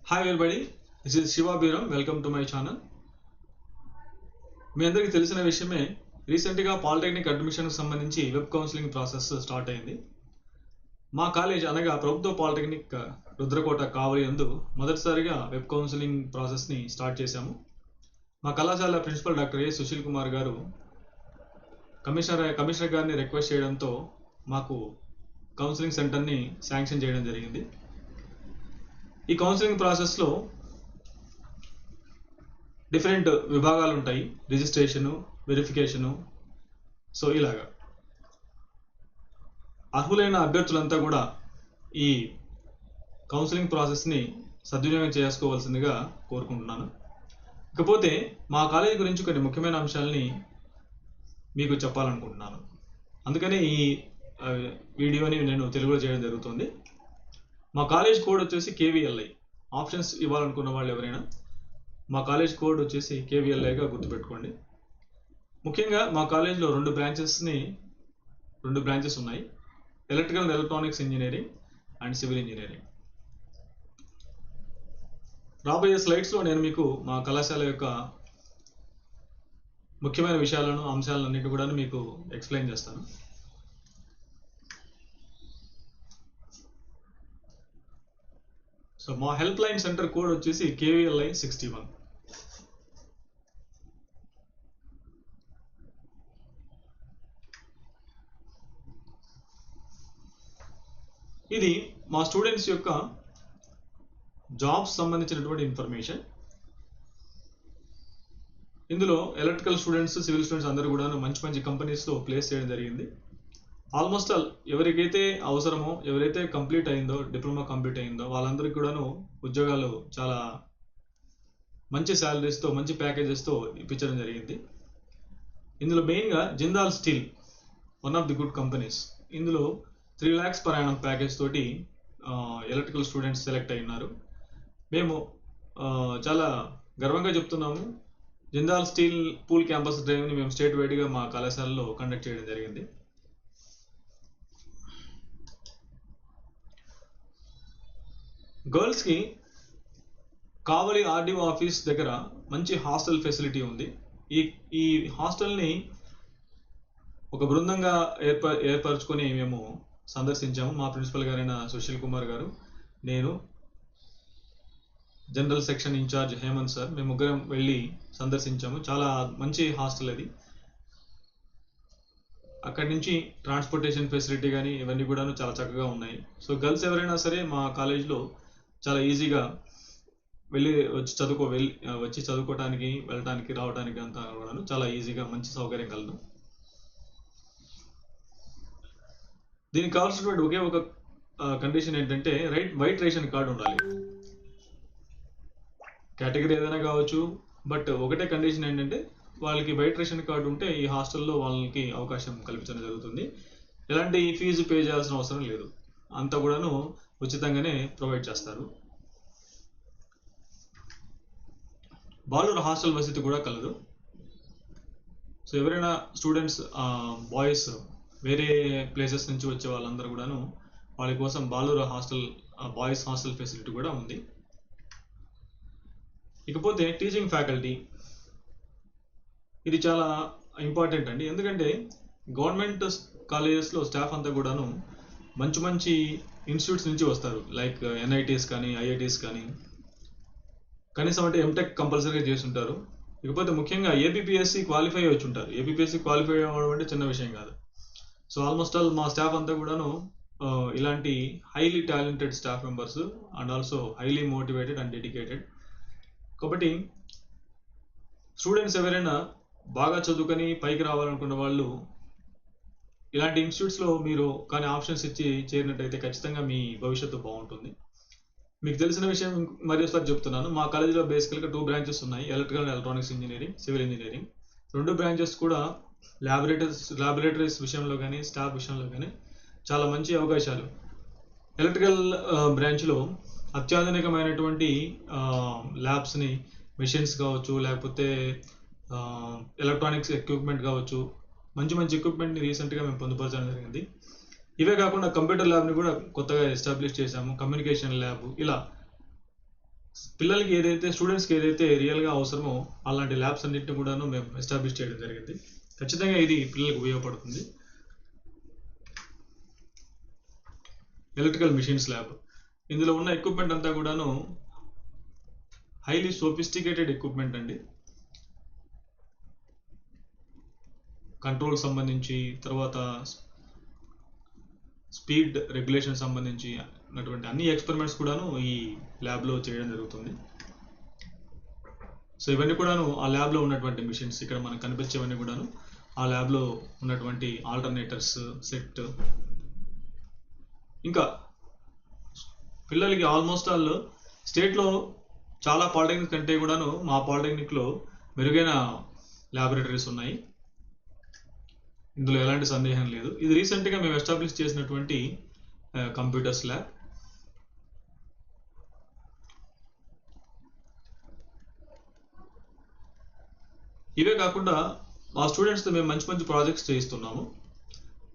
Hi everybody, this is Shiva Biram. Welcome to my channel. మీ అందరికీ తెలిసిన విషయమే రీసెంట్గా పాలిటెక్నిక్ అడ్మిషన్కి సంబంధించి వెబ్ కౌన్సిలింగ్ ప్రాసెస్ స్టార్ట్ అయింది. మా కాలేజ్ అనగా ప్రభుత్వ పాలిటెక్నిక్ రుద్రకోట కావలి యందు మొదటిసారిగా వెబ్ కౌన్సిలింగ్ ప్రాసెస్ని స్టార్ట్ చేశాము. మా కళాశాల principal doctor A Sushil Kumar గారు కమిషనర్ గారిని రిక్వెస్ట్ చేయడంతో మాకు కౌన్సిలింగ్ సెంటర్ని శాంక్షన్ చేయడం జరిగింది. ఈ కౌన్సిలింగ్ ప్రాసెస్లో డిఫరెంట్ విభాగాలు ఉంటాయి. Registration, verification. సో ఇలాగా అర్హులైన అభ్యర్థులంతా కూడా ఈ కౌన్సిలింగ్ ప్రాసెస్ని సద్వినియోగం చేసుకోవాల్సిందిగా కోరుకుంటున్నాను. ఇకపోతే మా కాలేజీ గురించి కొన్ని ముఖ్యమైన అంశాలని మీకు చెప్పాలనుకుంటున్నాను. అందుకనే ఈ వీడియోని నేను తెలుగులో చేయడం జరుగుతుంది. మా కాలేజ్ కోడ్ వచ్చేసి KVLI. ఆప్షన్స్ ఇవ్వాలనుకున్న వాళ్ళు ఎవరైనా మా కాలేజ్ కోడ్ వచ్చేసి KVLIగా గుర్తుపెట్టుకోండి. ముఖ్యంగా మా కాలేజ్లో రెండు బ్రాంచెస్ ఉన్నాయి. Electrical and electronics engineering and civil engineering. రాబోయే స్లైడ్స్లో నేను మీకు మా కళాశాల యొక్క ముఖ్యమైన విషయాలను, అంశాలన్నింటి కూడా మీకు ఎక్స్ప్లెయిన్ చేస్తాను. సో మా హెల్ప్ లైన్ సెంటర్ కోడ్ వచ్చేసి KVLI 61. ఇది మా స్టూడెంట్స్ యొక్క జాబ్స్ సంబంధించినటువంటి ఇన్ఫర్మేషన్. ఇందులో ఎలక్ట్రికల్ స్టూడెంట్స్, సివిల్ స్టూడెంట్స్ అందరూ కూడా మంచి కంపెనీస్లో ప్లేస్ చేయడం జరిగింది. ఆల్మోస్ట్ ఆల్ ఎవరికైతే అవసరమో, ఎవరైతే కంప్లీట్ అయిందో, డిప్లొమా కంప్లీట్ అయిందో వాళ్ళందరికీ కూడాను ఉద్యోగాలు చాలా మంచి శాలరీస్తో, మంచి ప్యాకేజెస్తో ఇప్పించడం జరిగింది. ఇందులో మెయిన్గా Jindal steel one of the good companies. ఇందులో 3 lakhs per annum ప్యాకేజ్ తోటి ఎలక్ట్రికల్ స్టూడెంట్స్ సెలెక్ట్ అయినారు. మేము చాలా గర్వంగా చెప్తున్నాము. జిందాల్ స్టీల్ పూల్ క్యాంపస్ డ్రైవ్ని మేము స్టేట్ వైడ్గా మా కళాశాలలో కండక్ట్ చేయడం జరిగింది. గర్ల్స్కి కావలి RDO ఆఫీస్ దగ్గర మంచి హాస్టల్ ఫెసిలిటీ ఉంది. ఈ హాస్టల్ని ఒక బృందంగా ఏర్పరచుకొని మేము సందర్శించాము. మా ప్రిన్సిపల్ గారైన సుశీల్ కుమార్ గారు, నేను, general section incharge Hemanth sir, మేము ముగ్గురం వెళ్ళి సందర్శించాము. చాలా మంచి హాస్టల్ అది. అక్కడి నుంచి ట్రాన్స్పోర్టేషన్ ఫెసిలిటీ కానీ ఇవన్నీ కూడా చాలా చక్కగా ఉన్నాయి. సో గర్ల్స్ ఎవరైనా సరే మా కాలేజ్లో చాలా ఈజీగా వచ్చి చదువుకోవడానికి, వెళ్ళడానికి, రావడానికి అంతా కూడా చాలా ఈజీగా మంచి సౌకర్యం కలదు. దీనికి కావాల్సినటువంటి ఒకే ఒక కండిషన్ ఏంటంటే వైట్ రేషన్ కార్డు ఉండాలి. కేటగిరీ ఏదైనా కావచ్చు, బట్ ఒకటే కండిషన్ ఏంటంటే వాళ్ళకి వైట్ రేషన్ కార్డు ఉంటే ఈ హాస్టల్లో వాళ్ళకి అవకాశం కల్పించడం జరుగుతుంది. ఎలాంటి ఫీజు పే చేయాల్సిన అవసరం లేదు. అంతా కూడాను ఉచితంగానే ప్రొవైడ్ చేస్తారు. బాలుర హాస్టల్ వసతి కూడా కలదు. సో ఎవరైనా స్టూడెంట్స్, బాయ్స్ వేరే ప్లేసెస్ నుంచి వచ్చే వాళ్ళందరూ కూడాను వాళ్ళ కోసం బాలుర హాస్టల్, బాయ్స్ హాస్టల్ ఫెసిలిటీ కూడా ఉంది. ఇకపోతే టీచింగ్ ఫ్యాకల్టీ, ఇది చాలా ఇంపార్టెంట్ అండి. ఎందుకంటే గవర్నమెంట్ కాలేజెస్లో స్టాఫ్ అంతా కూడాను మంచి ఇన్స్టిట్యూట్స్ నుంచి వస్తారు. లైక్ NITs కానీ, IITs కానీ, కనీసం అంటే MTech కంపల్సరీగా చేస్తుంటారు. ఇకపోతే ముఖ్యంగా APPSC క్వాలిఫై వచ్చి ఉంటారు. APPSC క్వాలిఫై అవ్వడం అంటే చిన్న విషయం కాదు. సో ఆల్మోస్ట్ ఆల్ మా స్టాఫ్ అంతా కూడాను ఇలాంటి highly talented staff members and also highly motivated and dedicated. కాబట్టి స్టూడెంట్స్ ఎవరైనా బాగా చదువుకొని పైకి రావాలనుకున్న వాళ్ళు ఇలాంటి ఇన్స్టిట్యూట్స్లో మీరు కానీ ఆప్షన్స్ ఇచ్చి చేరినట్టయితే ఖచ్చితంగా మీ భవిష్యత్తు బాగుంటుంది. మీకు తెలిసిన విషయం మరోసారి చెప్తున్నాను. మా కాలేజీలో బేసికల్గా 2 బ్రాంచెస్ ఉన్నాయి. Electrical and electronics engineering, civil engineering. 2 branches కూడా ల్యాబొరేటరీస్ విషయంలో కానీ, స్టాఫ్ విషయంలో కానీ చాలా మంచి అవకాశాలు. ఎలక్ట్రికల్ బ్రాంచ్లో అత్యాధునికమైనటువంటి ల్యాబ్స్ని, మెషిన్స్ కావచ్చు, లేకపోతే ఎలక్ట్రానిక్స్ ఎక్విప్మెంట్ కావచ్చు, మంచి ఎక్విప్మెంట్ని రీసెంట్గా మేము పొందుపరచడం జరిగింది. ఇవే కాకుండా కంప్యూటర్ ల్యాబ్ని కూడా కొత్తగా ఎస్టాబ్లిష్ చేశాము. కమ్యూనికేషన్ ల్యాబ్, ఇలా పిల్లలకి ఏదైతే స్టూడెంట్స్కి ఏదైతే రియల్గా అవసరమో అలాంటి ల్యాబ్స్ అన్నింటిని కూడాను మేము ఎస్టాబ్లిష్ చేయడం జరిగింది. ఖచ్చితంగా ఇది పిల్లలకు ఉపయోగపడుతుంది. ఎలక్ట్రికల్ మిషన్స్ ల్యాబ్, ఇందులో ఉన్న ఎక్విప్మెంట్ అంతా కూడాను హైలీ సోఫిస్టికేటెడ్ ఎక్విప్మెంట్ అండి. కంట్రోల్ సంబంధించి, తర్వాత స్పీడ్ రెగ్యులేషన్ సంబంధించి అన్ని ఎక్స్పెరిమెంట్స్ కూడాను ఈ ల్యాబ్లో చేయడం జరుగుతుంది. సో ఇవన్నీ కూడాను ఆ ల్యాబ్లో ఉన్నటువంటి మిషన్స్, ఇక్కడ మనకు కనిపించేవన్నీ కూడాను ఆ ల్యాబ్లో ఉన్నటువంటి ఆల్టర్నేటర్స్ సెట్. ఇంకా పిల్లలకి ఆల్మోస్ట్ ఆల్ స్టేట్లో చాలా పాలిటెక్నిక్ కంటే కూడాను మా పాలిటెక్నిక్లో మెరుగైన ల్యాబొరేటరీస్ ఉన్నాయి, ఇందులో ఎలాంటి సందేహం లేదు. ఇది రీసెంట్గా మేము ఎస్టాబ్లిష్ చేసినటువంటి కంప్యూటర్స్ ల్యాబ్. ఇవే కాకుండా మా స్టూడెంట్స్తో మేము మంచి మంచి ప్రాజెక్ట్స్ చేయిస్తున్నాము.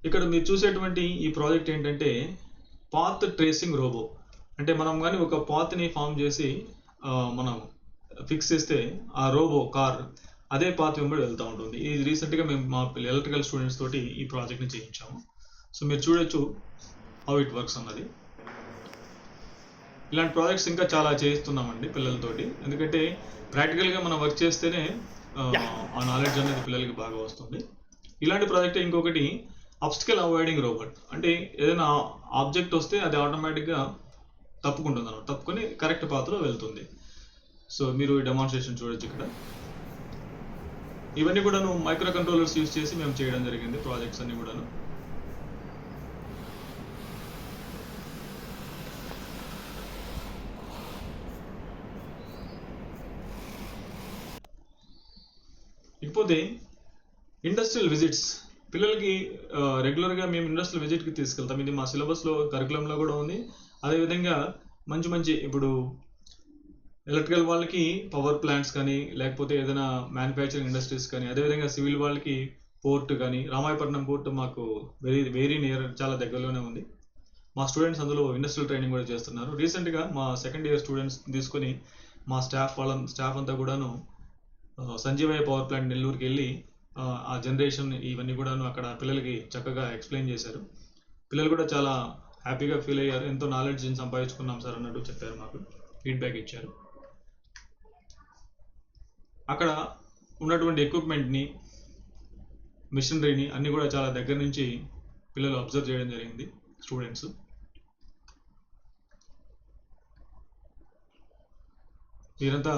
ఇక్కడ మీరు చూసేటువంటి ఈ ప్రాజెక్ట్ ఏంటంటే పాత్ ట్రేసింగ్ రోబో. అంటే మనం కానీ ఒక పాత్ని ఫామ్ చేసి మనం ఫిక్స్ చేస్తే ఆ రోబో కార్ అదే పాత్ వెంబడి వెళ్తూ ఉంటుంది. ఇది రీసెంట్గా మేము మా ఎలక్ట్రికల్ స్టూడెంట్స్ తోటి ఈ ప్రాజెక్ట్ని చేయించాము. సో మీరు చూడొచ్చు హౌ ఇట్ వర్క్స్ అన్నది. ఇలాంటి ప్రాజెక్ట్స్ ఇంకా చాలా చేయిస్తున్నామండి పిల్లలతోటి, ఎందుకంటే ప్రాక్టికల్గా మనం వర్క్ చేస్తేనే ఆ నాలెడ్జ్ అనేది పిల్లలకి బాగా వస్తుంది. ఇలాంటి ప్రాజెక్ట్ ఇంకొకటి అబ్స్టికల్ అవాయిడింగ్ రోబోట్. అంటే ఏదైనా ఆబ్జెక్ట్ వస్తే అది ఆటోమేటిక్గా తప్పుకుంటుంది అన్నమాట, తప్పుకొని కరెక్ట్ పాత్రలో వెళ్తుంది. సో మీరు ఈ డెమాన్స్ట్రేషన్ చూడొచ్చు ఇక్కడ. ఇవన్నీ కూడాను మైక్రో కంట్రోలర్స్ యూజ్ చేసి మేము చేయడం జరిగింది ప్రాజెక్ట్స్ అన్ని కూడాను. ఇకపోతే ఇండస్ట్రియల్ విజిట్స్, పిల్లలకి రెగ్యులర్గా మేము ఇండస్ట్రియల్ విజిట్కి తీసుకెళ్తాం. ఇది మా సిలబస్లో కరికులంలో కూడా ఉంది. అదేవిధంగా మంచి మంచి ఇప్పుడు ఎలక్ట్రికల్ వాళ్ళకి పవర్ ప్లాంట్స్ కానీ, లేకపోతే ఏదైనా మ్యానుఫ్యాక్చరింగ్ ఇండస్ట్రీస్ కానీ, అదేవిధంగా సివిల్ వాళ్ళకి పోర్ట్ కానీ, రామాయపట్నం పోర్ట్ మాకు వెరీ నియర్, చాలా దగ్గరలోనే ఉంది. మా స్టూడెంట్స్ అందులో ఇండస్ట్రియల్ ట్రైనింగ్ కూడా చేస్తున్నారు. రీసెంట్గా మా సెకండ్ ఇయర్ స్టూడెంట్స్ తీసుకొని మా స్టాఫ్ అంతా కూడాను సంజీవయ్య పవర్ ప్లాంట్ నెల్లూరుకి వెళ్ళి ఆ జనరేషన్ ఇవన్నీ కూడాను అక్కడ పిల్లలకి చక్కగా ఎక్స్ప్లెయిన్ చేశారు. పిల్లలు కూడా చాలా హ్యాపీగా ఫీల్ అయ్యారు. ఎంతో నాలెడ్జ్ సంపాదించుకున్నాం సార్ అన్నట్టు చెప్పారు, మాకు ఫీడ్బ్యాక్ ఇచ్చారు. అక్కడ ఉన్నటువంటి ఎక్విప్మెంట్ని, మిషనరీని అన్నీ కూడా చాలా దగ్గర నుంచి పిల్లలు అబ్జర్వ్ చేయడం జరిగింది స్టూడెంట్స్. వీరంతా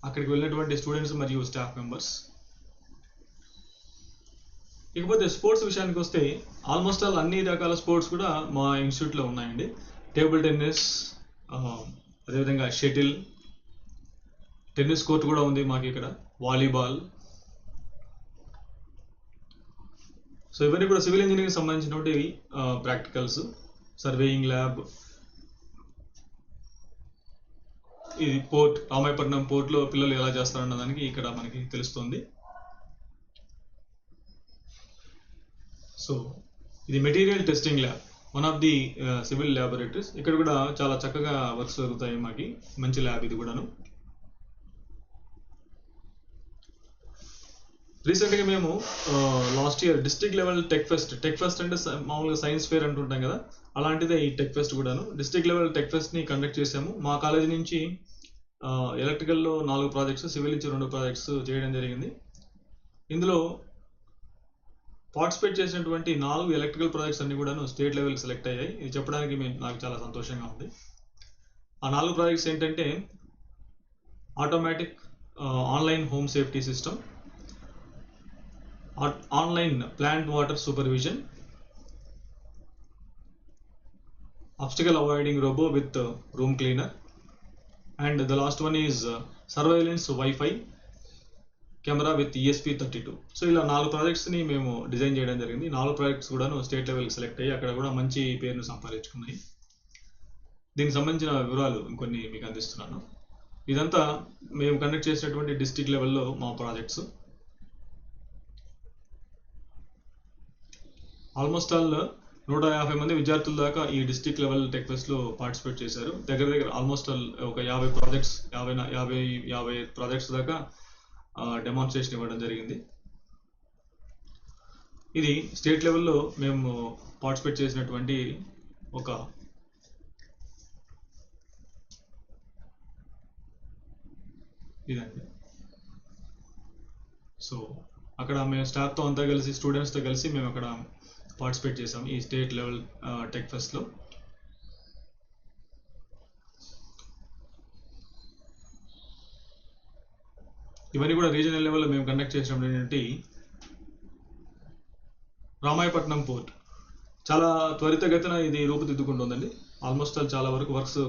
అక్కడికి వెళ్ళినటువంటి స్టూడెంట్స్ మరియు స్టాఫ్ మెంబర్స్. ఇకపోతే స్పోర్ట్స్ విషయానికి వస్తే ఆల్మోస్ట్ ఆల్ అన్ని రకాల స్పోర్ట్స్ కూడా మా ఇన్స్టిట్యూట్లో ఉన్నాయండి. టేబుల్ టెన్నిస్, అదేవిధంగా షటిల్, టెన్నిస్ కోర్ట్ కూడా ఉంది మాకు ఇక్కడ, వాలీబాల్. సో ఇవన్నీ కూడా సివిల్ ఇంజనీరింగ్ సంబంధించినటువంటి ప్రాక్టికల్స్, సర్వేయింగ్ ల్యాబ్. ఇది పోర్ట్, రామాయపట్నం పోర్ట్లో పిల్లలు ఎలా చేస్తారన్న దానికి ఇక్కడ మనకి తెలుస్తుంది. సో ఇది material testing lab, one of the civil laboratories. ఇక్కడ కూడా చాలా చక్కగా వర్క్స్ జరుగుతాయి మాకి, మంచి ల్యాబ్ ఇది కూడాను. రీసెంట్గా మేము last year district level tech fest అంటే మామూలుగా సైన్స్ ఫేర్ అంటుంటాం కదా, అలాంటిదే ఈ టెక్ ఫెస్ట్ కూడాను. డిస్ట్రిక్ట్ లెవెల్ టెక్ ఫెస్ట్ని కండక్ట్ చేసాము. మా కాలేజీ నుంచి ఎలక్ట్రికల్లో 4 ప్రాజెక్ట్స్, సివిల్ నుంచి 2 ప్రాజెక్ట్స్ చేయడం జరిగింది. ఇందులో పార్టిసిపేట్ చేసినటువంటి 4 ఎలక్ట్రికల్ ప్రాజెక్ట్స్ అన్ని కూడాను స్టేట్ లెవెల్కి సెలెక్ట్ అయ్యాయి. ఇది చెప్పడానికి నాకు చాలా సంతోషంగా ఉంది. ఆ 4 ప్రాజెక్ట్స్ ఏంటంటే automatic online home safety system, online plant water supervision, obstacle avoiding robo with room cleaner, and the last one is surveillance Wi-Fi camera with ESP32. So ఇలా 4 ప్రాజెక్ట్స్ని మేము డిజైన్ చేయడం జరిగింది. 4 ప్రాజెక్ట్స్ కూడాను స్టేట్ లెవెల్కి సెలెక్ట్ అయ్యి అక్కడ కూడా మంచి పేరును సంపాదించుకున్నాయి. దీనికి సంబంధించిన వివరాలు ఇంకొన్ని మీకు అందిస్తున్నాను. ఇదంతా మేము కండక్ట్ చేసినటువంటి డిస్ట్రిక్ట్ లెవెల్లో మా ప్రాజెక్ట్స్. ఆల్మోస్ట్ ఆల్ 150 మంది విద్యార్థుల దాకా ఈ డిస్ట్రిక్ట్ లెవెల్ టెక్ ఫెస్ట్లో పార్టిసిపేట్ చేశారు. దగ్గర ఆల్మోస్ట్ ఒక 50 ప్రాజెక్ట్స్ 50 ప్రాజెక్ట్స్ దాకా డెమాన్స్ట్రేషన్ ఇవ్వడం జరిగింది. ఇది స్టేట్ లెవెల్లో మేము పార్టిసిపేట్ చేసినటువంటి ఒక ఇదండి. సో అక్కడ మేము స్టాఫ్తో అంతా కలిసి స్టూడెంట్స్తో కలిసి మేము అక్కడ పార్టిసిపేట్ చేసాం ఈ స్టేట్ లెవెల్ టెక్ ఫెస్ట్లో. ఇవన్నీ కూడా రీజనల్ లెవెల్లో మేము కండక్ట్ చేసినటువంటి రామాయపట్నం పోర్ట్ చాలా త్వరితగతిన ఇది రూపుదిద్దుకుంటుందండి. ఆల్మోస్ట్ చాలా వరకు వర్క్స్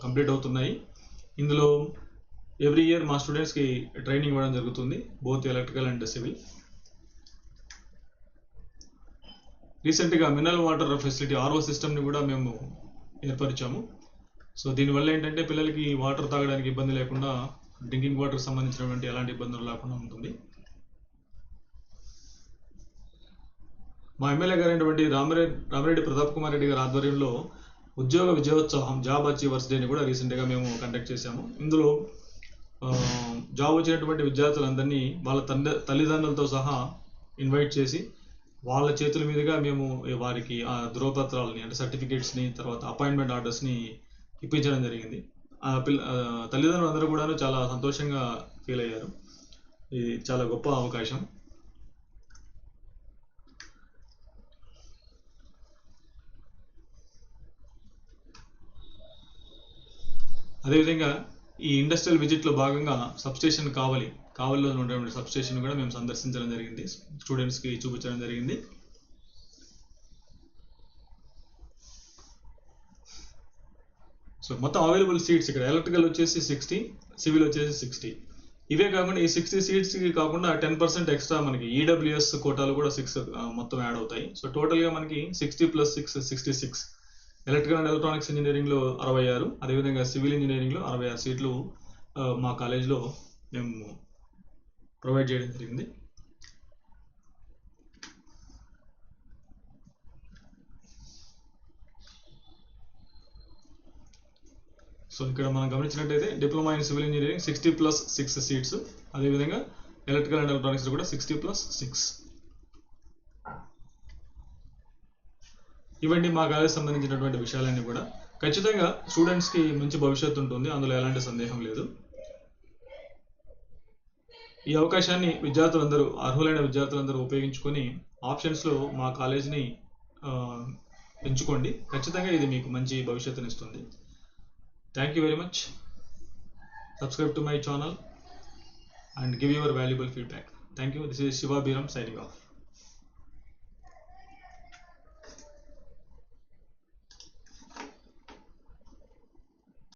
కంప్లీట్ అవుతున్నాయి. ఇందులో ఎవ్రీ ఇయర్ మా స్టూడెంట్స్కి ట్రైనింగ్ ఇవ్వడం జరుగుతుంది, బోత్ ఎలక్ట్రికల్ అండ్ సివిల్. రీసెంట్గా మినరల్ వాటర్ ఫెసిలిటీ ఆర్ఓ సిస్టమ్ని కూడా మేము ఏర్పరిచాము. సో దీనివల్ల ఏంటంటే పిల్లలకి వాటర్ తాగడానికి ఇబ్బంది లేకుండా, డ్రింకింగ్ వాటర్ సంబంధించినటువంటి ఎలాంటి ఇబ్బందులు లేకుండా ఉంటుంది. మా ఎమ్మెల్యే గారైనటువంటి రామిరెడ్డి ప్రతాప్ కుమార్ రెడ్డి గారి ఆధ్వర్యంలో ఉద్యోగ విజయోత్సవం జాబ్ అచీవర్స్ డేని కూడా రీసెంట్గా మేము కండక్ట్ చేశాము. ఇందులో జాబ్ వచ్చినటువంటి విద్యార్థులందరినీ వాళ్ళ తల్లిదండ్రులతో సహా ఇన్వైట్ చేసి వాళ్ళ చేతుల మీదుగా మేము వారికి ఆ ధృవపత్రాలని అంటే సర్టిఫికేట్స్ని, తర్వాత అపాయింట్మెంట్ ఆర్డర్స్ని ఇప్పించడం జరిగింది. తల్లిదండ్రులు అందరూ కూడా చాలా సంతోషంగా ఫీల్ అయ్యారు. ఇది చాలా గొప్ప అవకాశం. అదేవిధంగా ఈ ఇండస్ట్రియల్ విజిట్లో భాగంగా సబ్స్టేషన్ కావలిలో ఉన్నటువంటి సబ్స్టేషన్ కూడా మేము సందర్శించడం జరిగింది, స్టూడెంట్స్కి చూపించడం జరిగింది. సో మొత్తం అవైలబుల్ సీట్స్ ఇక్కడ ఎలక్ట్రికల్ వచ్చేసి 60, సివిల్ వచ్చేసి 60. ఇవే కాకుండా ఈ 60 సీట్స్కి కాకుండా 10% ఎక్స్ట్రా మనకి ఈడబ్ల్యూఎస్ కోటాలు కూడా 6 మొత్తం యాడ్ అవుతాయి. సో టోటల్గా మనకి 60 + 6 66. ఎలక్ట్రికల్ అండ్ ఎలక్ట్రానిక్స్ ఇంజనీరింగ్లో 66, అదేవిధంగా సివిల్ ఇంజనీరింగ్లో 66 సీట్లు మా కాలేజ్లో మేము ప్రొవైడ్ చేయడం జరిగింది. సో ఇక్కడ మనం గమనించినట్టయితే diploma in civil engineering 60 + 6 seats, అదేవిధంగా ఎలక్ట్రికల్ అండ్ ఎలక్ట్రానిక్స్ కూడా 60 + 6. ఇవన్నీ మా కాలేజ్ సంబంధించినటువంటి విషయాలన్నీ కూడా. ఖచ్చితంగా స్టూడెంట్స్కి మంచి భవిష్యత్తు ఉంటుంది, అందులో ఎలాంటి సందేహం లేదు. ఈ అవకాశాన్ని అర్హులైన విద్యార్థులందరూ ఉపయోగించుకొని ఆప్షన్స్లో మా కాలేజ్ని ఎంచుకోండి. ఖచ్చితంగా ఇది మీకు మంచి భవిష్యత్తుని ఇస్తుంది. Thank you very much. Subscribe to my channel and give your valuable feedback. Thank you. This is Shiva Biram signing off.